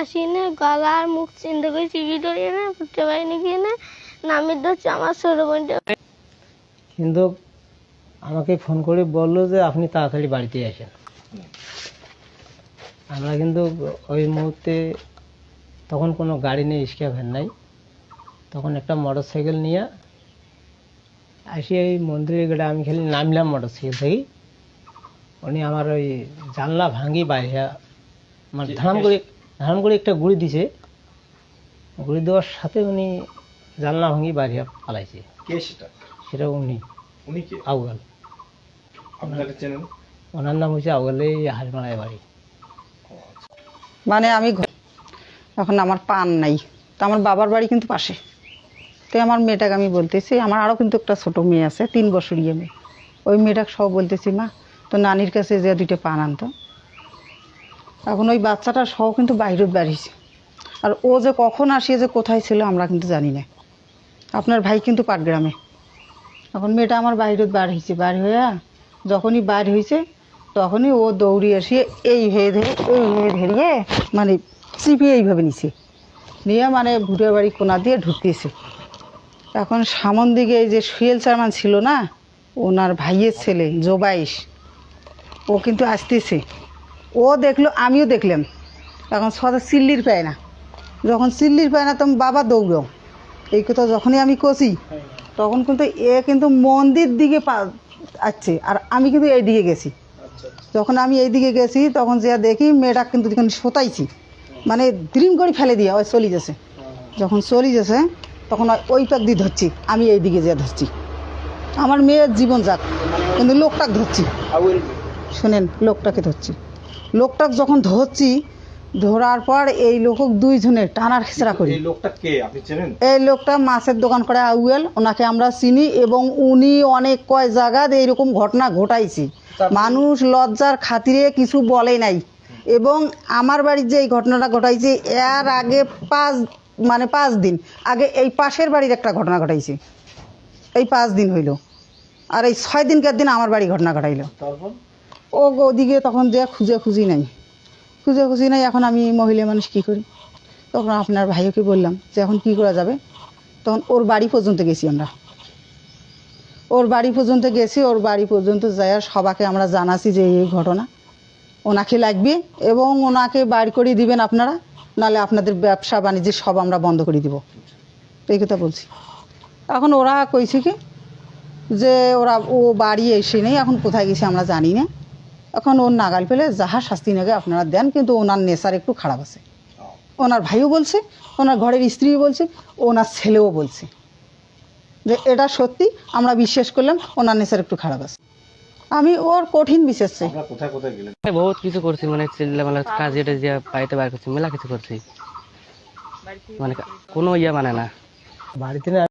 আসি না, গলা আর মুখ চিন্তা করে চিবি ধরে না ফুটতে পারিনি গিয়ে না নামি ধরছে আমার ছোট বোনটা। কিন্তু আমাকে ফোন করে বললো যে আপনি তাড়াতাড়ি বাড়িতে আসেন। আমরা কিন্তু ওই মুহূর্তে তখন কোনো গাড়ি নেই, রিক্সা ভ্যান নাই, তখন একটা মোটর সাইকেল নিয়ে আসি এই মন্দিরের গেটে। আমি খালি নামলাম মোটর সাইকেল থেকে, উনি আমার ওই জানলা ভাঙি বাইরে আমার ধারাম করে একটা গুড়ি দিছে। গুড়ি দেওয়ার সাথে উনি জানলা ভাঙি বাইরে পালাইছে। সেটা উনি আউয়াল, ওনার নাম হচ্ছে আউয়াল, এই হাসমালায় বাড়ি। মানে আমি এখন আমার পান নাই, তো আমার বাবার বাড়ি কিন্তু পাশে। তো আমার মেয়েটাকে আমি বলতেছি, আমার আরও কিন্তু একটা ছোটো মেয়ে আছে 3 বছরই মেয়ে, ওই মেয়েটাকে সব বলতেছি মা তো নানির কাছে যে 2টা পান আনতো। এখন ওই বাচ্চাটা সব কিন্তু বাইরের বাড়িছে, আর ও যে কখন আসিয়ে যে কোথায় ছিল আমরা কিন্তু জানি না। আপনার ভাই কিন্তু পাটগ্রামে। এখন মেয়েটা আমার বাইরের বার হয়েছে, বার হয়ে যখনই বার হয়েছে তখনই ও দৌড়ি আসিয়ে এই হয়ে ধরিয়ে মানে চিপিয়ে এইভাবে নিছে, নিয়ে মানে ভুটের বাড়ি কোনা দিয়ে ঢুকতেছে। এখন সামন দিকে এই যে সুয়েল চেয়ারম্যান ছিল না, ওনার ভাইয়ের ছেলে জোবাইশ, ও কিন্তু আসতেছে। ও দেখলো, আমিও দেখলাম। এখন সদা চিল্লির পায় না, যখন চিল্লির পায় না তখন বাবা দৌড়ো। এই কথা যখনই আমি কষি তখন কিন্তু এ কিন্তু মন্দির দিকে আসছে, আর আমি কিন্তু এই দিকে গেছি। যখন আমি এই দিকে গেছি তখন যে দেখি মেয়েটা কিন্তু যখন শোতাইছি মানে ড্রিম করে ফেলে দিয়ে ওই চলি যাচ্ছে। যখন চলি যাচ্ছে তখন ওই পাক দিয়ে ধরছি, আমি এই দিকে যেয়ে ধরছি। আমার মেয়ের জীবন যাক, কিন্তু লোকটাকে ধরছি। শোনেন, লোকটাকে ধরছি। লোকটাকে যখন ধরছি, ধরার পর এই লোক 2 জনে টানার খেচড়া করি। এই লোকটা মাছের দোকান করে আউয়েল, ওনাকে আমরা চিনি, এবং উনি অনেক কয় জায়গায় এইরকম ঘটনা ঘটাইছে। মানুষ লজ্জার খাতিরে কিছু বলে নাই। এবং আমার বাড়ির যে এই ঘটনাটা ঘটাইছে এর আগে 5 দিন আগে এই পাশের বাড়ির একটা ঘটনা ঘটাইছে। এই 5 দিন হইল, আর এই 6 দিনকার দিন আমার বাড়ি ঘটনা ঘটাইল। ও ওদিকে তখন যে খুঁজি নাই। এখন আমি মহিলা মানুষ কী করি? তখন আপনার ভাইকে বললাম যে এখন কী করা যাবে। তখন ওর বাড়ি পর্যন্ত গেছি আমরা, ওর বাড়ি পর্যন্ত যাই সবাইকে আমরা জানাছি যে এই ঘটনা, ওনাকে লাগবে এবং ওনাকে বাড়ি করে দিবেন আপনারা, নাহলে আপনাদের ব্যবসা বাণিজ্য সব আমরা বন্ধ করে দিব, এই কথা বলছি। এখন ওরা কইছে কি যে ও বাড়ি এসে নেই, এখন কোথায় গেছে আমরা জানি না। এখন ওর নাগাল পেলে যাহা শাস্তি নাগে আপনারা দেন, কিন্তু ওনার নেশার একটু খারাপ আছে। ওনার ভাইও বলছে, ওনার ঘরের স্ত্রীও বলছে, ওনার ছেলেও বলছে যে এটা সত্যি। আমরা বিশ্বাস করলাম ওনার নেশার একটু খারাপ আছে। আমি ওর কঠিন বিশ্বাস চাই। বহুত কিছু করছি, মানে চিল্লামেলা কাজ এটা যে পাইতে বার করছি, মেলা কিছু করছি, মানে কোনো মানে না বাড়িতে না